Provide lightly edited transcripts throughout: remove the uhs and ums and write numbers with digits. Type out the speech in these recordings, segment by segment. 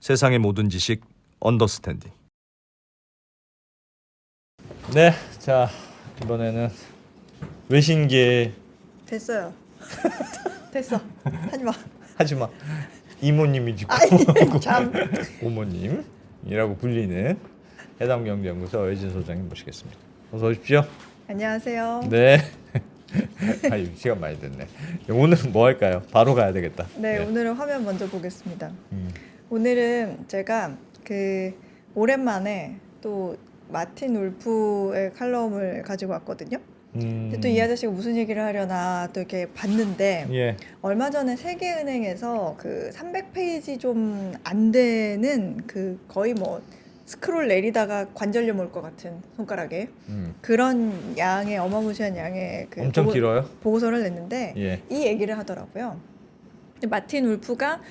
세상의 모든 지식 언더스탠딩. 네, 자 이번에는 외신계 됐어요. 됐어. 하지마. 하지마 이모님이 짓고 아이 참. 고모님이라고 불리는 해담경제연구소 외진 소장님 모시겠습니다. 어서 오십시오. 안녕하세요. 네. 아유 시간 많이 됐네. 오늘은 뭐 할까요? 바로 가야 되겠다. 네, 오늘은 화면 먼저 보겠습니다. 오늘은 제가 오랜만에 또 마틴 울프의 칼럼을 가지고 왔거든요. 근데 또 이 아저씨가 무슨 얘기를 하려나 또 이렇게 봤는데 예. 얼마 전에 세계은행에서 그 300페이지 좀 안 되는 그 거의 뭐 스크롤 내리다가 관절염 올 것 같은 손가락에 그런 양의 어마무시한 양의 그 엄청 길어요? 보고서를 냈는데 예. 이 얘기를 하더라고요. 근데 마틴 울프가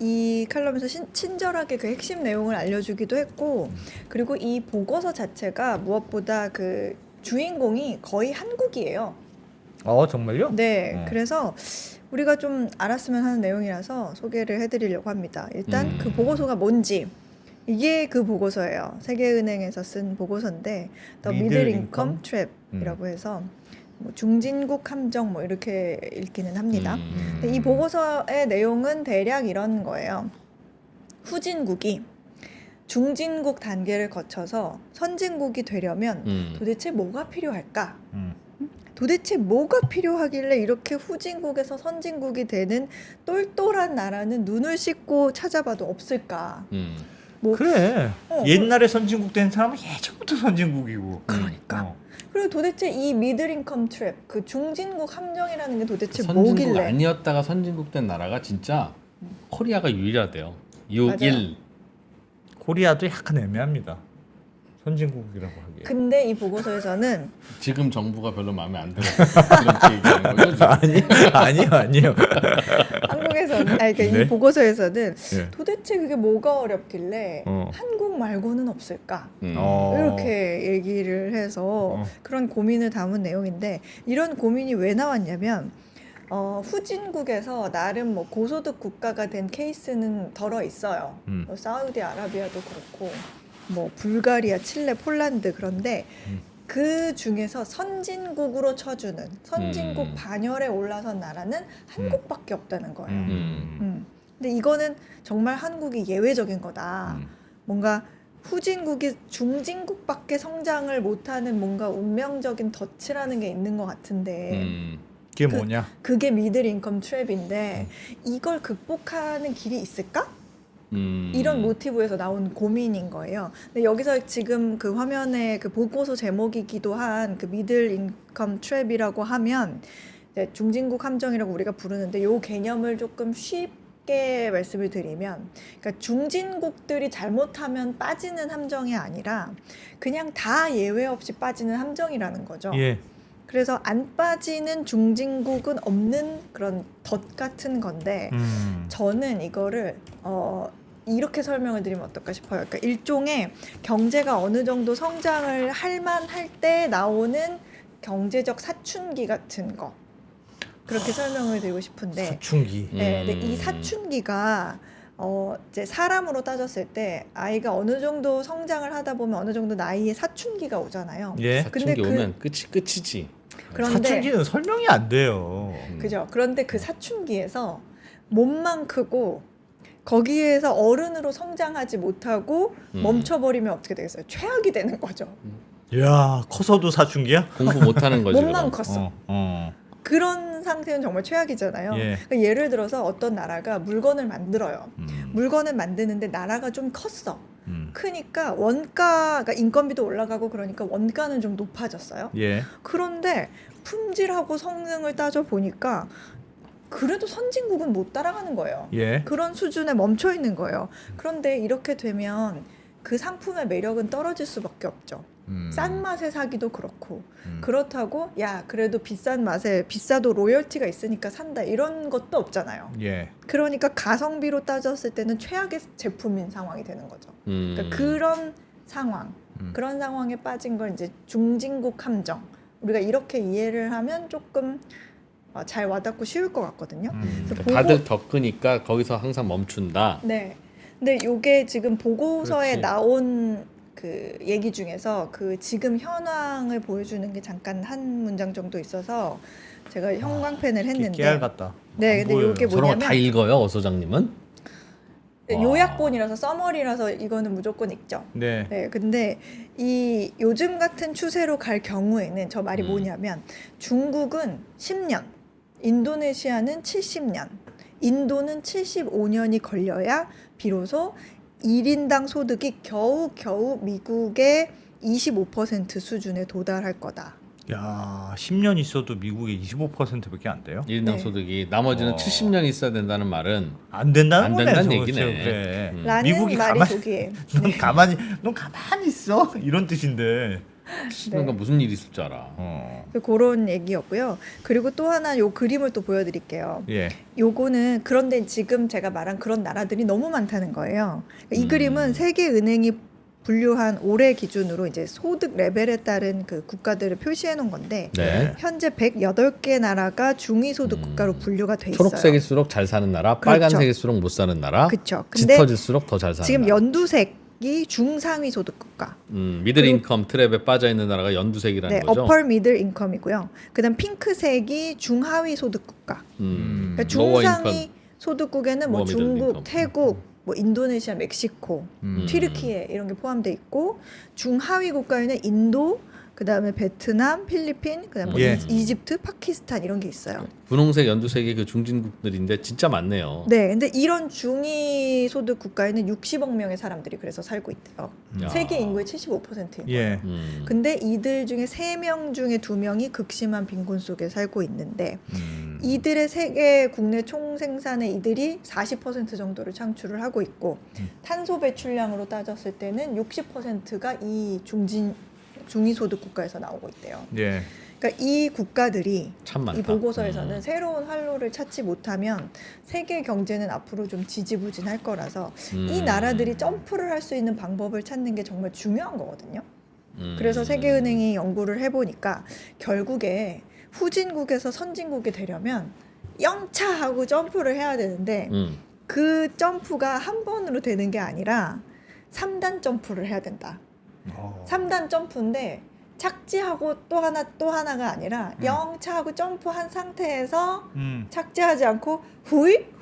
이 칼럼에서 친절하게 그 핵심 내용을 알려주기도 했고 그리고 이 보고서 자체가 무엇보다 그 주인공이 거의 한국이에요. 정말요? 네, 그래서 우리가 좀 알았으면 하는 내용이라서 소개를 해드리려고 합니다. 일단 그 보고서가 뭔지 이게 그 보고서예요. 세계은행에서 쓴 보고서인데 The Middle Income Trap이라고 해서 뭐 중진국 함정 뭐 이렇게 읽기는 합니다. 근데 이 보고서의 내용은 대략 이런 거예요. 후진국이 중진국 단계를 거쳐서 선진국이 되려면 도대체 뭐가 필요할까? 도대체 뭐가 필요하길래 이렇게 후진국에서 선진국이 되는 똘똘한 나라는 눈을 씻고 찾아봐도 없을까? 뭐, 그래. 옛날에 선진국 된 사람은 예전부터 선진국이고. 그러니까. 그리고 도대체 이 미들 인컴 트랩, 그 중진국 함정이라는 게 도대체 선진국 뭐길래? 아니었다가 선진국 된 나라가 진짜 코리아가 유일하대요. 맞아요. 코리아도 약간 애매합니다. 선진국이라고 하기에. 근데 이 보고서에서는 지금 정부가 별로 마음에 안 들어서 그렇게 얘기하는 거죠. 지금? 아니요. 한국에서는 아니 그러니까 네? 이 보고서에서는 예. 도대체 그게 뭐가 어렵길래 어. 한국 말고는 없을까? 어. 이렇게 얘기를 해서 그런 고민을 담은 내용인데 이런 고민이 왜 나왔냐면 후진국에서 나름 뭐 고소득 국가가 된 케이스는 덜어 있어요. 뭐 사우디아라비아도 그렇고 뭐 불가리아, 칠레, 폴란드 그런데 그 중에서 선진국으로 쳐주는 선진국 반열에 올라선 나라는 한국밖에 없다는 거예요. 근데 이거는 정말 한국이 예외적인 거다. 뭔가 후진국이 중진국밖에 성장을 못하는 뭔가 운명적인 덫이라는 게 있는 것 같은데 그게 뭐냐? 그게 미들 인컴 트랩인데 이걸 극복하는 길이 있을까? 이런 모티브에서 나온 고민인 거예요. 근데 여기서 지금 그 화면에 그 보고서 제목이기도 한 그 미들 인컴 트랩이라고 하면 이제 중진국 함정이라고 우리가 부르는데 요 개념을 조금 쉽게 말씀을 드리면 그러니까 중진국들이 잘못하면 빠지는 함정이 아니라 그냥 다 예외 없이 빠지는 함정이라는 거죠. 예. 그래서 안 빠지는 중진국은 없는 그런 덫 같은 건데 저는 이거를 이렇게 설명을 드리면 어떨까 싶어요. 그러니까 일종의 경제가 어느 정도 성장을 할 만할 때 나오는 경제적 사춘기 같은 거 그렇게 설명을 드리고 싶은데 사춘기. 네, 근데 이 사춘기가 이제 사람으로 따졌을 때 아이가 어느 정도 성장을 하다 보면 어느 정도 나이에 사춘기가 오잖아요. 예. 사춘기 오면 끝이지. 그런데 사춘기는 설명이 안 돼요. 그죠. 그런데 그 사춘기에서 몸만 크고 거기에서 어른으로 성장하지 못하고 멈춰버리면 어떻게 되겠어요? 최악이 되는 거죠. 야, 커서도 사춘기야? 공부 못하는 거지. 몸만 그럼. 컸어. 어. 그런 상태는 정말 최악이잖아요. 예. 그러니까 예를 들어서 어떤 나라가 물건을 만들어요. 물건을 만드는데 나라가 좀 컸어. 크니까 원가가 인건비도 올라가고 그러니까 원가는 좀 높아졌어요. 예. 그런데 품질하고 성능을 따져 보니까 그래도 선진국은 못 따라가는 거예요. 예. 그런 수준에 멈춰 있는 거예요. 그런데 이렇게 되면 그 상품의 매력은 떨어질 수밖에 없죠. 싼 맛에 사기도 그렇고 그렇다고 야 그래도 비싼 맛에 비싸도 로열티가 있으니까 산다 이런 것도 없잖아요. 예. 그러니까 가성비로 따졌을 때는 최악의 제품인 상황이 되는 거죠. 그러니까 그런 상황, 그런 상황에 빠진 걸 이제 중진국 함정 우리가 이렇게 이해를 하면 조금 잘 와닿고 쉬울 것 같거든요. 그래서 다들 더 크니까 거기서 항상 멈춘다. 네. 근데 요게 지금 보고서에 그렇지. 나온 그 얘기 중에서 그 지금 현황을 보여주는 게 잠깐 한 문장 정도 있어서 제가 형광펜을 했는데 깨알 같다. 네, 근데 요게 저런 거 다 뭐냐면 읽어요, 어 소장님은? 와. 요약본이라서 써머리라서 이거는 무조건 읽죠. 네. 네, 근데 이 요즘 같은 추세로 갈 경우에는 저 말이 뭐냐면 중국은 10년, 인도네시아는 70년, 인도는 75년이 걸려야 비로소 1인당 소득이 겨우 미국의 25% 수준에 도달할 거다. 야, 10년 있어도 미국의 25%밖에 안 돼요? 1인당 네. 소득이 나머지는 70년 있어야 된다는 말은 안 된다는 안 거네. 된다는 저거. 얘기네. 그래. 라는 미국이 말이 가만히 저기에 넌 가만히 있어 이런 뜻인데. 70년간 무슨 일이 있을 줄 알아. 그런 얘기였고요. 그리고 또 하나 요 그림을 또 보여드릴게요. 예. 요거는 그런데 지금 제가 말한 그런 나라들이 너무 많다는 거예요. 이 그림은 세계은행이 분류한 올해 기준으로 이제 소득 레벨에 따른 그 국가들을 표시해 놓은 건데 네. 현재 108개 나라가 중위소득 국가로 분류가 돼 있어요. 초록색일수록 잘 사는 나라, 그렇죠. 빨간색일수록 못 사는 나라, 그렇죠. 근데 짙어질수록 더 잘 사는 지금 나라. 연두색이 중상위 소득 국가. 미들 인컴 트랩에 빠져 있는 나라가 연두색이라는 네, 거죠. 어퍼 미들 인컴이고요. 그다음 핑크색이 중하위 소득 국가. 그러니까 로워 중상위 인컴. 소득국에는 뭐 로어 미들 중국, 인컴. 태국, 뭐 인도네시아, 멕시코, 튀르키예 이런 게 포함돼 있고 중하위 국가에는 인도, 그다음에 베트남, 필리핀, 그다음에 뭐 예. 이집트, 파키스탄 이런 게 있어요. 분홍색, 연두색이 그 중진국들인데 진짜 많네요. 네, 근데 이런 중위 소득 국가에는 60억 명의 사람들이 그래서 살고 있대요. 야. 세계 인구의 75%인 거예요. 예. 근데 이들 중에 3명 중에 2명이 극심한 빈곤 속에 살고 있는데 이들의 세계 국내 총 생산의 이들이 40% 정도를 창출을 하고 있고 탄소 배출량으로 따졌을 때는 60%가 이 중위소득 국가에서 나오고 있대요. 예. 그러니까 이 국가들이 참 많다. 이 보고서에서는 새로운 활로를 찾지 못하면 세계 경제는 앞으로 좀 지지부진할 거라서 이 나라들이 점프를 할 수 있는 방법을 찾는 게 정말 중요한 거거든요. 그래서 세계은행이 연구를 해보니까 결국에 후진국에서 선진국이 되려면 영차 하고 점프를 해야 되는데 그 점프가 한 번으로 되는 게 아니라 3단 점프를 해야 된다. 3단 점프인데 착지하고 또 하나가 아니라 영차하고 점프한 상태에서 착지하지 않고 후익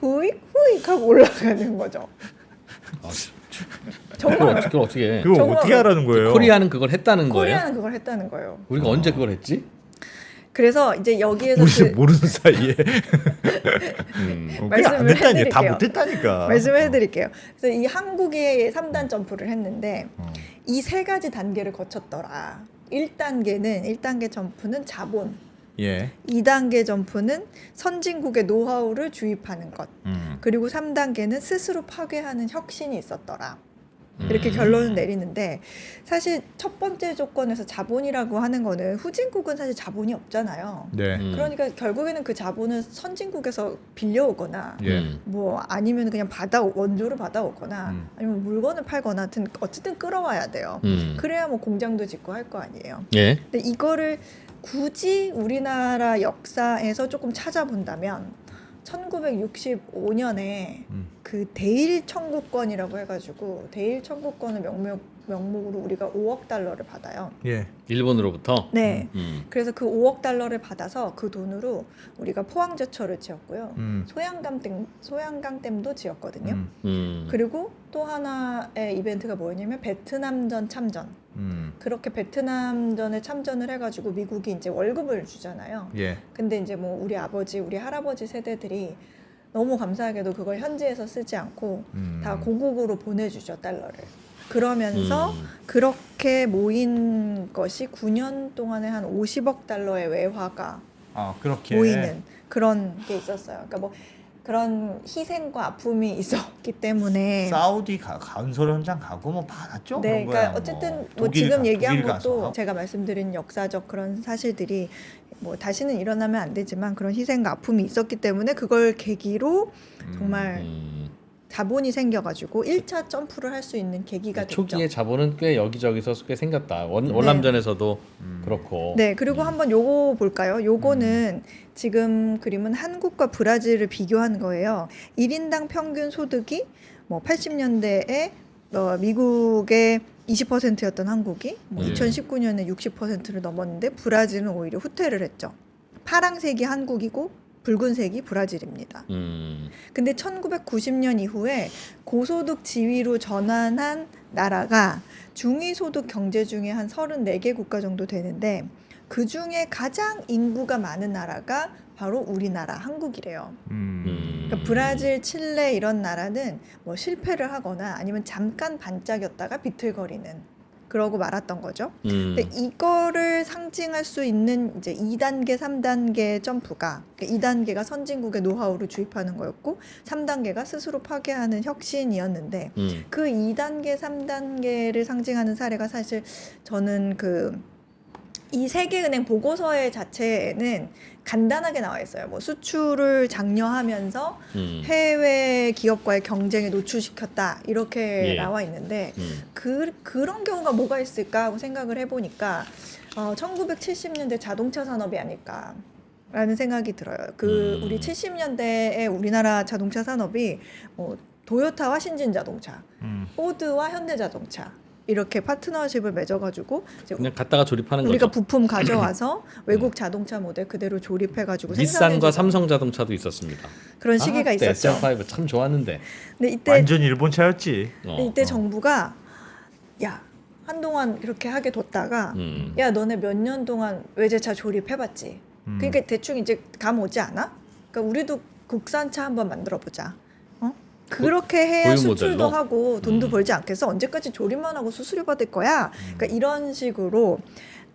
하고 올라가는 거죠. 아, 정말 그걸 어떻게 해? 그거 정말 어떻게 하라는 거예요? 코리아는 그걸 했다는 거예요? 코리아는 그걸 했다는 거예요. 우리가 언제 그걸 했지? 그래서 이제 여기에서 우리 모르는 사이에 그게 안 말씀을 됐다니까. 다 해드릴게요. 못했다니까. 말씀을 해드릴게요. 그래서 이 한국이 3단 점프를 했는데 이 3가지 단계를 거쳤더라. 1단계 점프는 자본, 예. 2단계 점프는 선진국의 노하우를 주입하는 것, 그리고 3단계는 스스로 파괴하는 혁신이 있었더라. 이렇게 결론을 내리는데 사실 첫 번째 조건에서 자본이라고 하는 거는 후진국은 사실 자본이 없잖아요. 네. 그러니까 결국에는 그 자본은 선진국에서 빌려오거나 예. 뭐 아니면 그냥 원조를 받아오거나 아니면 물건을 팔거나 하여튼 어쨌든 끌어와야 돼요. 그래야 뭐 공장도 짓고 할 거 아니에요. 예. 근데 이거를 굳이 우리나라 역사에서 조금 찾아본다면 1965년에 그 대일 청구권이라고 해가지고 대일 청구권을 명목으로 우리가 5억 달러를 받아요. 예. 일본으로부터. 네. 그래서 그 5억 달러를 받아서 그 돈으로 우리가 포항제철을 지었고요. 소양강댐도 지었거든요. 그리고 또 하나의 이벤트가 뭐였냐면 베트남전 참전. 그렇게 베트남전에 참전을 해가지고 미국이 이제 월급을 주잖아요. 예. 근데 이제 뭐 우리 아버지, 우리 할아버지 세대들이 너무 감사하게도 그걸 현지에서 쓰지 않고 다 고국으로 보내주죠, 달러를. 그러면서 그렇게 모인 것이 9년 동안에 한 50억 달러의 외화가 그렇게 모이는 그런 게 있었어요. 그러니까 뭐 그런 희생과 아픔이 있었기 때문에 사우디 건설 현장 가고 뭐 많았죠. 네, 그런 그러니까 거야. 어쨌든 뭐 독일 지금 얘기한 독일 것도 가서. 제가 말씀드린 역사적 그런 사실들이 뭐 다시는 일어나면 안 되지만 그런 희생과 아픔이 있었기 때문에 그걸 계기로 정말 자본이 생겨가지고 1차 점프를 할 수 있는 계기가 됐죠. 초기에 자본은 꽤 여기저기서 꽤 생겼다. 월남전에서도 그렇고. 네, 그리고 한번 요거 볼까요? 요거는 지금 그림은 한국과 브라질을 비교한 거예요. 1인당 평균 소득이 뭐 80년대에 미국의 20%였던 한국이 뭐 예. 2019년에 60%를 넘었는데 브라질은 오히려 후퇴를 했죠. 파랑색이 한국이고 붉은색이 브라질입니다. 근데 1990년 이후에 고소득 지위로 전환한 나라가 중위소득 경제 중에 한 34개 국가 정도 되는데 그 중에 가장 인구가 많은 나라가 바로 우리나라 한국이래요. 그러니까 브라질, 칠레 이런 나라는 뭐 실패를 하거나 아니면 잠깐 반짝였다가 비틀거리는 그러고 말았던 거죠. 근데 이거를 상징할 수 있는 이제 2단계, 3단계 점프가 그러니까 2단계가 선진국의 노하우를 주입하는 거였고 3단계가 스스로 파괴하는 혁신이었는데 그 2단계, 3단계를 상징하는 사례가 사실 저는 이 세계은행 보고서의 자체에는 간단하게 나와 있어요. 뭐 수출을 장려하면서 해외 기업과의 경쟁에 노출시켰다 이렇게 예. 나와 있는데 그런 경우가 뭐가 있을까 하고 생각을 해보니까 1970년대 자동차 산업이 아닐까라는 생각이 들어요. 우리 70년대에 우리나라 자동차 산업이 도요타와 신진자동차, 포드와 현대자동차 이렇게 파트너십을 맺어가지고 이제 그냥 갖다가 조립하는 우리가 거죠. 부품 가져와서 외국 자동차 모델 그대로 조립해가지고 닛산과 생산해주고 삼성자동차도 있었습니다. 그런 시기가 그때 있었죠. SL5 참 좋았는데. 근데 이때 완전 일본 차였지. 이때 정부가 야 한동안 이렇게 하게 뒀다가 야 너네 몇 년 동안 외제차 조립해봤지. 그러니까 대충 이제 감 오지 않아? 그러니까 우리도 국산차 한번 만들어보자. 그렇게 해야 고유 수출도 모델로? 하고 돈도 벌지 않겠어? 언제까지 조립만 하고 수수료 받을 거야? 그러니까 이런 식으로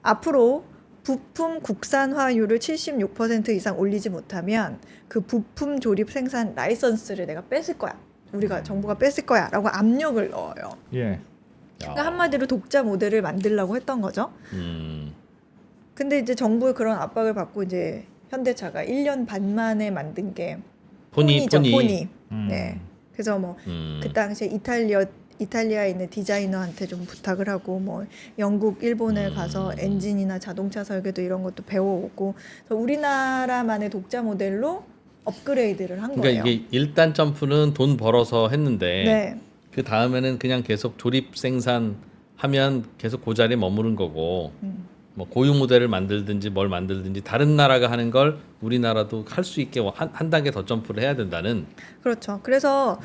앞으로 부품 국산화율을 76% 이상 올리지 못하면 그 부품 조립 생산 라이선스를 내가 뺏을 거야. 우리가 정부가 뺏을 거야 라고 압력을 넣어요. 예. 그러니까 한마디로 독자 모델을 만들려고 했던 거죠. 근데 이제 정부의 그런 압박을 받고 이제 현대차가 1년 반 만에 만든 게 포니죠, 포니. 네. 그래서 뭐 그 당시에 이탈리아에 있는 디자이너한테 좀 부탁을 하고 뭐 영국, 일본에 가서 엔진이나 자동차 설계도 이런 것도 배워오고 그래서 우리나라만의 독자 모델로 업그레이드를 한 그러니까 거예요. 이게 일단 점프는 돈 벌어서 했는데 네. 그 다음에는 그냥 계속 조립 생산하면 계속 그 자리에 머무른 거고 뭐 고유 모델을 만들든지 뭘 만들든지 다른 나라가 하는 걸 우리나라도 할 수 있게 한 단계 더 점프를 해야 된다는. 그렇죠. 그래서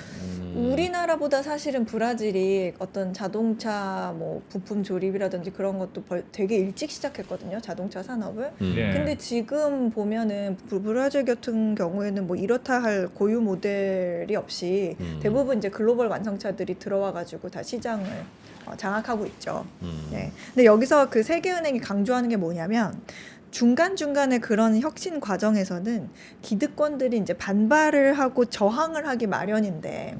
우리나라보다 사실은 브라질이 어떤 자동차 뭐 부품 조립이라든지 그런 것도 되게 일찍 시작했거든요. 자동차 산업을. 예. 근데 지금 보면은 브라질 같은 경우에는 뭐 이렇다 할 고유 모델이 없이 대부분 이제 글로벌 완성차들이 들어와 가지고 다 시장을 장악하고 있죠. 네. 근데 여기서 그 세계은행이 강조하는 게 뭐냐면 중간중간에 그런 혁신 과정에서는 기득권들이 이제 반발을 하고 저항을 하기 마련인데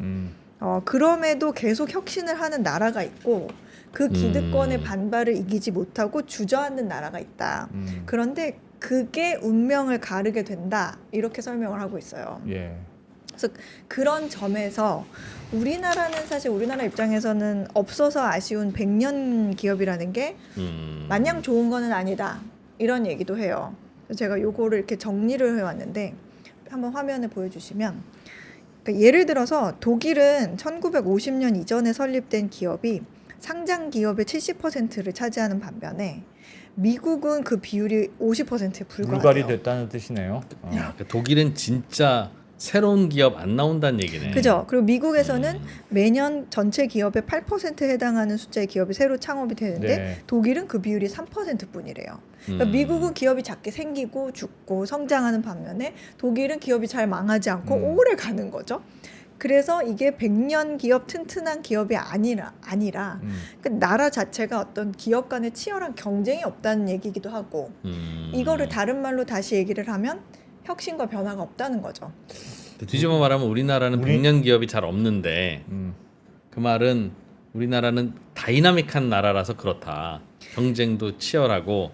그럼에도 계속 혁신을 하는 나라가 있고 그 기득권의 반발을 이기지 못하고 주저앉는 나라가 있다. 그런데 그게 운명을 가르게 된다. 이렇게 설명을 하고 있어요. 예. 그래서 그런 점에서 우리나라는 사실 우리나라 입장에서는 없어서 아쉬운 100년 기업이라는 게 마냥 좋은 거는 아니다. 이런 얘기도 해요. 그래서 제가 요거를 이렇게 정리를 해왔는데 한번 화면을 보여주시면 그러니까 예를 들어서 독일은 1950년 이전에 설립된 기업이 상장 기업의 70%를 차지하는 반면에 미국은 그 비율이 50%에 불과해요. 불발이 됐다는 뜻이네요. 그러니까 독일은 진짜 새로운 기업 안 나온다는 얘기네. 그죠. 그리고 미국에서는 매년 전체 기업의 8%에 해당하는 숫자의 기업이 새로 창업이 되는데 네. 독일은 그 비율이 3%뿐이래요. 그러니까 미국은 기업이 작게 생기고 죽고 성장하는 반면에 독일은 기업이 잘 망하지 않고 오래 가는 거죠. 그래서 이게 100년 기업 튼튼한 기업이 아니라 그러니까 나라 자체가 어떤 기업 간의 치열한 경쟁이 없다는 얘기기도 하고 이거를 다른 말로 다시 얘기를 하면 혁신과 변화가 없다는 거죠. 뒤집어 말하면 우리나라는 100년 기업이 잘 없는데 그 말은 우리나라는 다이나믹한 나라라서 그렇다. 경쟁도 치열하고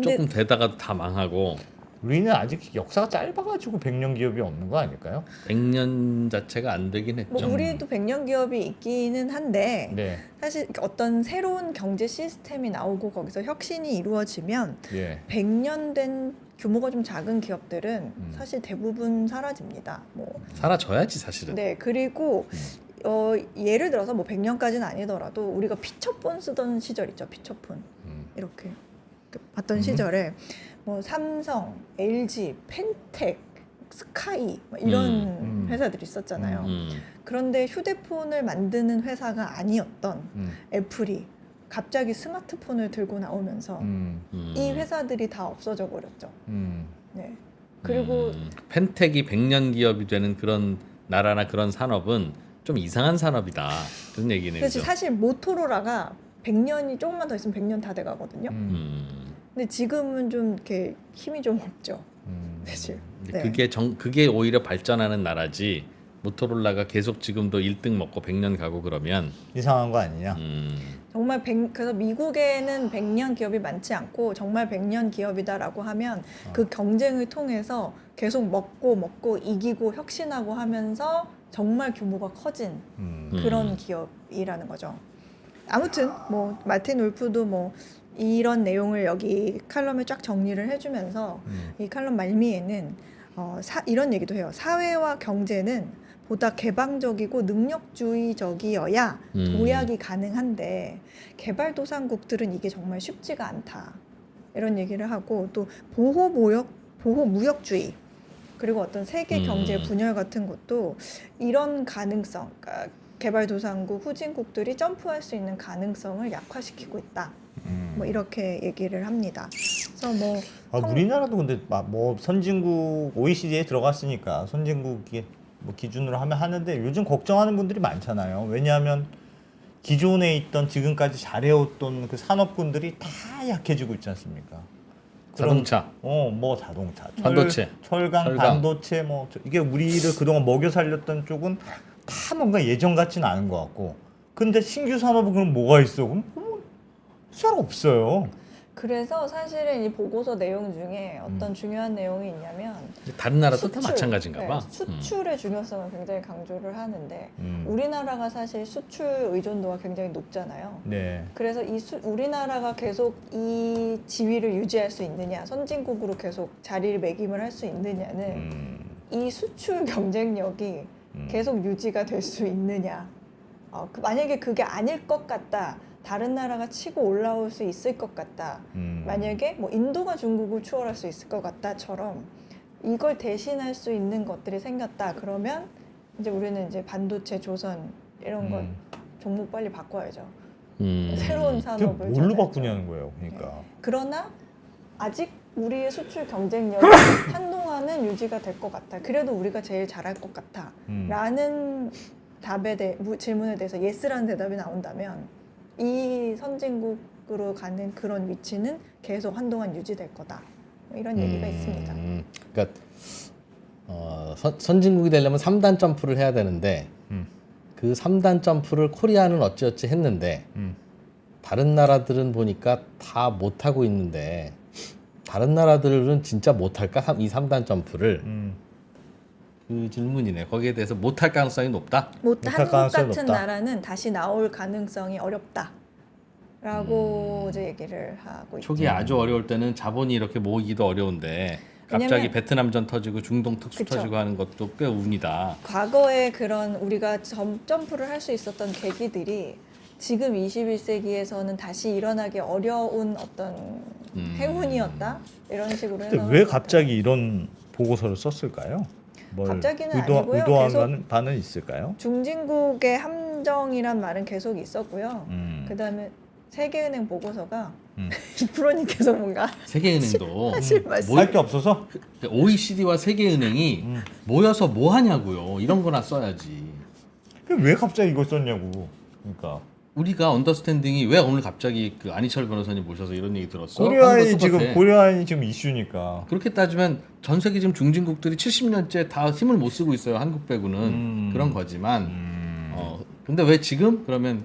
조금 되다가도 다 망하고. 우리는 아직 역사가 짧아가지고 100년 기업이 없는 거 아닐까요? 100년 자체가 안 되긴 했죠. 뭐 우리도 100년 기업이 있기는 한데 네. 사실 어떤 새로운 경제 시스템이 나오고 거기서 혁신이 이루어지면 예. 100년 된 규모가 좀 작은 기업들은 사실 대부분 사라집니다. 뭐 사라져야지 사실은. 네, 그리고 예를 들어서 뭐 100년까지는 아니더라도 우리가 피처폰 쓰던 시절 있죠. 피처폰 이렇게 봤던 시절에 뭐 삼성, LG, 펜텍, 스카이 뭐 이런 회사들이 있었잖아요. 그런데 휴대폰을 만드는 회사가 아니었던 애플이 갑자기 스마트폰을 들고 나오면서 이 회사들이 다 없어져 버렸죠. 네. 그리고 펜텍이 100년 기업이 되는 그런 나라나 그런 산업은 좀 이상한 산업이다. 그런 얘기네요. 그렇지. 그죠? 사실 모토로라가 100년이 조금만 더 있으면 100년 다 돼가거든요. 근데 지금은 좀 이렇게 힘이 좀 없죠. 사실. 근데 네. 그게 오히려 발전하는 나라지. 모토로라가 계속 지금도 1등 먹고 100년 가고 그러면 이상한 거 아니냐? 정말 그래서 미국에는 100년 기업이 많지 않고 정말 100년 기업이다라고 하면 그 경쟁을 통해서 계속 먹고 이기고 혁신하고 하면서 정말 규모가 커진 그런 기업이라는 거죠. 아무튼 뭐 마틴 울프도 뭐 이런 내용을 여기 칼럼에 쫙 정리를 해주면서 이 칼럼 말미에는 이런 얘기도 해요. 사회와 경제는 보다 개방적이고 능력주의적이어야 도약이 가능한데 개발도상국들은 이게 정말 쉽지가 않다. 이런 얘기를 하고 또 보호무역주의 그리고 어떤 세계 경제 분열 같은 것도 이런 가능성, 그러니까 개발도상국 후진국들이 점프할 수 있는 가능성을 약화시키고 있다. 뭐 이렇게 얘기를 합니다. 그래서 뭐 우리나라도 근데 뭐 선진국 OECD에 들어갔으니까 선진국이 뭐 기준으로 하면 하는데 요즘 걱정하는 분들이 많잖아요. 왜냐하면 기존에 있던 지금까지 잘해왔던 그 산업군들이 다 약해지고 있지 않습니까? 자동차, 뭐 자동차, 반도체, 철강, 반도체 뭐 이게 우리를 그동안 먹여 살렸던 쪽은 다 뭔가 예전 같지는 않은 것 같고. 근데 신규 산업은 그럼 뭐가 있어? 그럼 잘 없어요. 그래서 사실은 이 보고서 내용 중에 어떤 중요한 내용이 있냐면 다른 나라도 다 마찬가지인가 봐. 네, 수출의 중요성을 굉장히 강조를 하는데 우리나라가 사실 수출 의존도가 굉장히 높잖아요. 네. 그래서 우리나라가 계속 이 지위를 유지할 수 있느냐, 선진국으로 계속 자리를 매김을 할 수 있느냐는 이 수출 경쟁력이 계속 유지가 될 수 있느냐. 만약에 그게 아닐 것 같다. 다른 나라가 치고 올라올 수 있을 것 같다. 만약에 뭐 인도가 중국을 추월할 수 있을 것 같다처럼 이걸 대신할 수 있는 것들이 생겼다. 그러면 이제 우리는 이제 반도체, 조선 이런 거 종목 빨리 바꿔야죠. 새로운 산업을 뭘로 찾아야죠. 바꾸냐는 거예요. 그러니까. 네. 그러나 아직 우리의 수출 경쟁력이 한동안은 유지가 될 것 같아. 그래도 우리가 제일 잘할 것 같아. 라는 질문에 대해서 예스라는 대답이 나온다면 이 선진국으로 가는 그런 위치는 계속 한동안 유지될 거다. 뭐 이런 얘기가 있습니다. 그러니까 선진국이 되려면 3단 점프를 해야 되는데 그 3단 점프를 코리아는 어찌어찌 했는데 다른 나라들은 보니까 다 못하고 있는데 다른 나라들은 진짜 못할까? 이 3단 점프를 그 질문이네. 거기에 대해서 못할 가능성이 높다? 한국 가능성이 같은 높다. 나라는 다시 나올 가능성이 어렵다. 라고 이제 얘기를 하고 있죠. 초기에 아주 어려울 때는 자본이 이렇게 모으기도 어려운데 갑자기 왜냐면- 베트남전 터지고 중동 특수 그쵸. 터지고 하는 것도 꽤 운이다. 과거에 그런 우리가 점프를 할 수 있었던 계기들이 지금 21세기에서는 다시 일어나기 어려운 어떤 행운이었다? 이런 식으로 근데 해석을 왜 하는 것 갑자기 이런 보고서를 썼을까요? 갑자기는 아니고요. 의도한 계속 바는 있을까요? 중진국의 함정이란 말은 계속 있었고요. 음. 그다음에 세계은행 보고서가 프로님께서 뭔가 세계은행도 하실 말씀. 할 게 없어서 OECD와 세계은행이 모여서 뭐 하냐고요. 이런 거나 써야지. 왜 갑자기 이걸 썼냐고. 그러니까 우리가 언더스탠딩이 왜 오늘 갑자기 그 안희철 변호사님 모셔서 이런 얘기 들었어? 하는 고려아인이 거 똑같아. 고려아인이 지금 이슈니까. 그렇게 따지면 전 세계 지금 중진국들이 70년째 다 힘을 못 쓰고 있어요. 한국 빼고는 그런 거지만 근데 왜 지금 그러면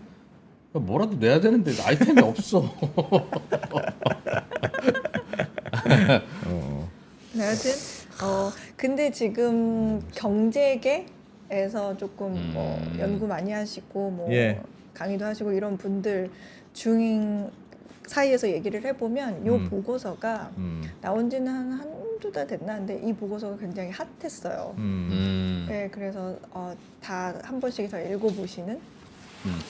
뭐라도 내야 되는데 아이템이 없어. 네, 하여튼 근데 지금 경제계에서 조금 뭐 연구 많이 하시고 뭐 예. 강의도 하시고 이런 분들 중 사이에서 얘기를 해보면 요 보고서가 나온 지는 한 한두 달 됐나? 근데 이 보고서가 굉장히 핫했어요. 네, 그래서 다 한 번씩 다 읽어보시는.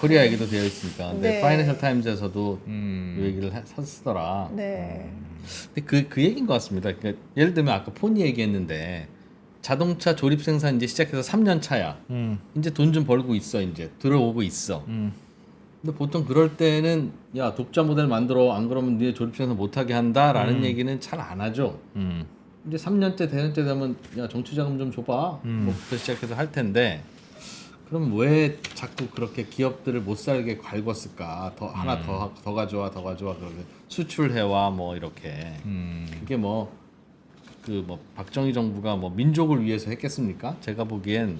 코리아 얘기도 되어 있으니까. 근데 네. 파이낸셜 타임즈에서도 이 얘기를 쓰더라. 네. 근데 그 얘기인 것 같습니다. 그러니까 예를 들면 아까 폰이 얘기했는데 자동차 조립 생산 이제 시작해서 3년 차야. 이제 돈 좀 벌고 있어. 이제 들어오고 있어. 근데 보통 그럴 때는 야 독자 모델 만들어 안 그러면 니네 조립 생산 못하게 한다라는 얘기는 잘 안 하죠. 이제 3년째 대년째 되면 야 정치 자금 좀 줘봐. 뭐부터 시작해서 할 텐데 그럼 왜 자꾸 그렇게 기업들을 못 살게 갈궜을까? 더 하나 더 가져와 그러게 수출해와 뭐 이렇게 그게 뭐 그 뭐 박정희 정부가 뭐 민족을 위해서 했겠습니까? 제가 보기엔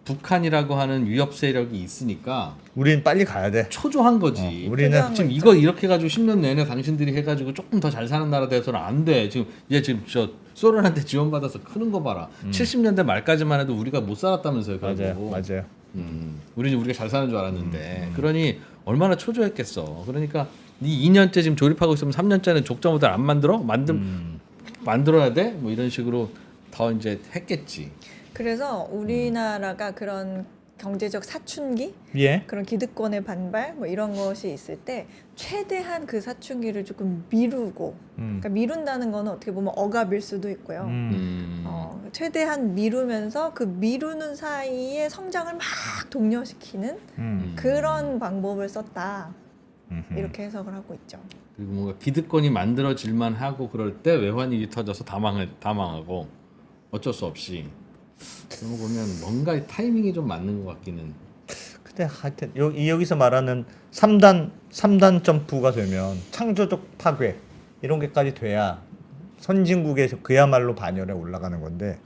북한이라고 하는 위협 세력이 있으니까 우린 빨리 가야 돼. 초조한 거지. 우리는 초조한 지금 거 이거 이렇게 해가지고 10년 내내 당신들이 해가지고 조금 더 잘 사는 나라 돼서는 안 돼. 지금 저 소련한테 지원받아서 크는 거 봐라. 70년대 말까지만 해도 우리가 못 살았다면서요. 결국. 맞아요. 우리가 잘 사는 줄 알았는데 그러니 얼마나 초조했겠어. 그러니까 네 2년째 지금 조립하고 있으면 3년째는 족자 모델 안 만들어? 만들어야 돼? 뭐 이런 식으로 더 이제 했겠지. 그래서 우리나라가 그런 경제적 사춘기, 예. 그런 기득권의 반발 뭐 이런 것이 있을 때 최대한 그 사춘기를 조금 미루고, 그러니까 미룬다는 거는 어떻게 보면 억압일 수도 있고요. 최대한 미루면서 그 미루는 사이에 성장을 막 독려시키는 그런 방법을 썼다. 이렇게 해석을 하고 있죠. 그리고 뭔가 기득권이 만들어질만 하고 그럴 때 외환위기 터져서 다 망하고 어쩔 수 없이 그런 거 보면 뭔가 타이밍이 좀 맞는 것 같기는. 근데 하여튼 여기서 말하는 3단 점프가 되면 창조적 파괴 이런 게까지 돼야 선진국에서 그야말로 반열에 올라가는 건데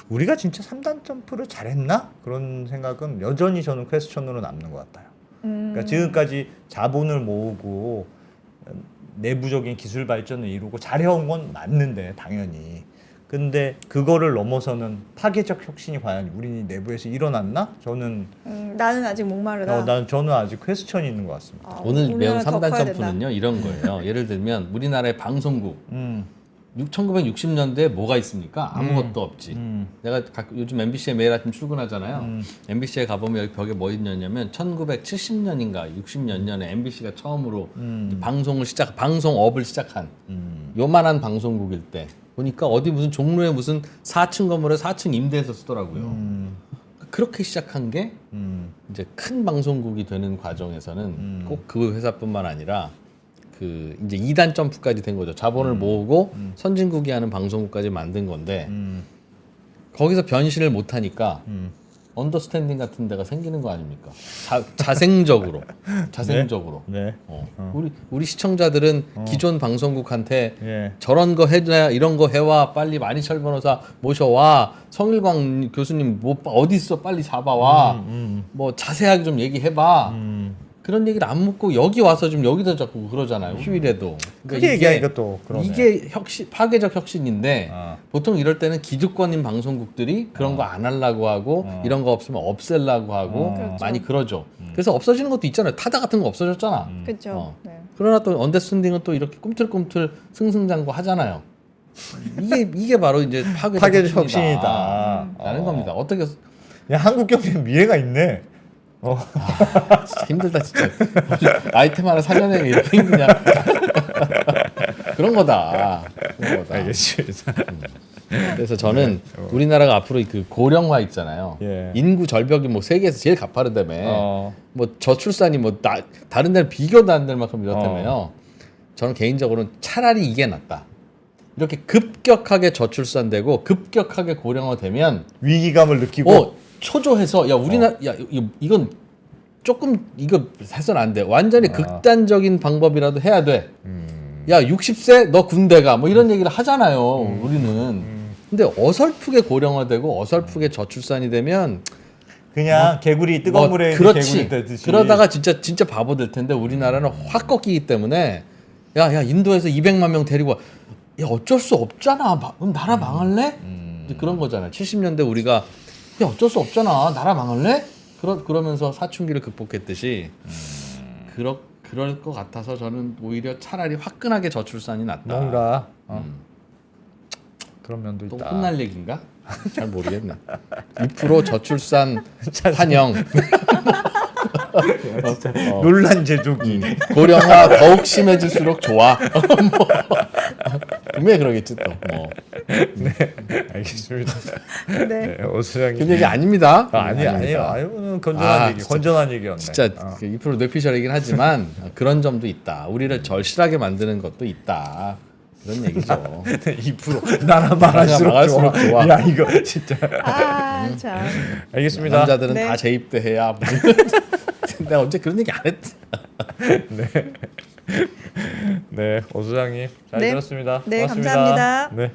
우리가 진짜 3단 점프를 잘했나? 그런 생각은 여전히 저는 퀘스천으로 남는 것 같아요. 그러니까 지금까지 자본을 모으고 내부적인 기술 발전을 이루고 잘해온 건 맞는데 당연히. 근데 그거를 넘어서는 파괴적 혁신이 과연 우리 내부에서 일어났나? 저는 나는 아직 목마르다. 저는 아직 퀘스천이 있는 것 같습니다. 오늘 배운 우리나라 더 3단 커야 점프는요 이런 거예요. 예를 들면 우리나라의 방송국 1960년대에 뭐가 있습니까? 아무것도 없지. 내가 요즘 MBC에 매일 아침 출근하잖아요. MBC에 가보면 여기 벽에 뭐 있냐면 1970년인가 60년 년에 MBC가 처음으로 방송업을 시작한 요만한 방송국일 때 보니까 어디 무슨 종로에 무슨 4층 건물에 4층 임대해서 쓰더라고요. 그렇게 시작한 게 이제 큰 방송국이 되는 과정에서는 꼭 그 회사뿐만 아니라 그 이제 2단 점프까지 된 거죠. 자본을 모으고 선진국이 하는 방송국까지 만든 건데 거기서 변신을 못 하니까 언더스탠딩 같은 데가 생기는 거 아닙니까? 자생적으로. 네. 우리 시청자들은 기존 방송국한테 예. 저런 거 해줘야 이런 거 해와 빨리 만희철 변호사 모셔와 성일광 교수님 뭐 어디 있어 빨리 잡아와 뭐 자세하게 좀 얘기해봐. 그런 얘기를 안 묻고 여기 와서 좀 여기다 자꾸 그러잖아요. 휴일에도. 크게 얘기하니까 또 그러네. 이게 파괴적 혁신인데 아. 보통 이럴 때는 기득권인 방송국들이 그런 거 안 하려고 하고 이런 거 없으면 없애려고 하고 그렇죠. 많이 그러죠. 그래서 없어지는 것도 있잖아요. 타다 같은 거 없어졌잖아. 그렇죠. 네. 그러나 또 언더스탠딩은 또 이렇게 꿈틀꿈틀 승승장구 하잖아요. 이게 바로 이제 파괴적 혁신이다. 라는 겁니다. 어떻게 야, 한국 경제는 미래가 있네. 진짜 힘들다 진짜. 아이템 하나 살려내기 이렇게 힘드냐. 그런 거다. 알겠습니다. 그래서 저는 우리나라가 앞으로 그 고령화 있잖아요. 예. 인구 절벽이 뭐 세계에서 제일 가파르다며. 뭐 저출산이 뭐 다른 데는 비교도 안 될 만큼 이렇다며요. 저는 개인적으로는 차라리 이게 낫다. 이렇게 급격하게 저출산되고 급격하게 고령화되면 위기감을 느끼고 초조해서 야 우리나라 야 이건 조금 이거 해서는 안 돼. 완전히 극단적인 방법이라도 해야 돼. 야 60세 너 군대 가 뭐 이런 얘기를 하잖아요. 우리는. 근데 어설프게 고령화되고 어설프게 저출산이 되면 그냥 개구리 뜨거운 물에 있는 그렇지. 개구리 뜨듯이. 그러다가 진짜 바보 될 텐데 우리나라는 확 꺾이기 때문에 야 인도에서 200만 명 데리고 와. 야 어쩔 수 없잖아. 그럼 나라 망할래? 이제 그런 거잖아요. 70년대 우리가 야 어쩔 수 없잖아. 나라 망할래? 그러면서 사춘기를 극복했듯이 그럴 것 같아서 저는 오히려 차라리 화끈하게 저출산이 낫다. 뭔가 그런 면도 또 있다. 혼날 얘기인가? 잘 모르겠네. 2% 저출산 환영. 논란 제조기. 고령화 더욱 심해질수록 좋아. 뭐. 분명히 그러겠지 또. 뭐. 알겠습니다. 네. 네, 오 소장님. 그 얘기 아닙니다. 아니에요. 아닙니다. 아니요. 건전한 얘기. 진짜. 건전한 얘기였네. 진짜 어. 2% 뇌피셜이긴 하지만 그런 점도 있다. 우리를 절실하게 만드는 것도 있다. 그런 얘기죠. 2% 나라 말할수록 말할수록 좋아. 좋아. 야 이거 진짜. 아, 참. 알겠습니다. 남자들은 네. 다 재입대해야. 뭐. 내가 언제 그런 얘기 안 했지? 네, 오 소장님 잘 네. 들었습니다. 네, 고맙습니다. 감사합니다. 네.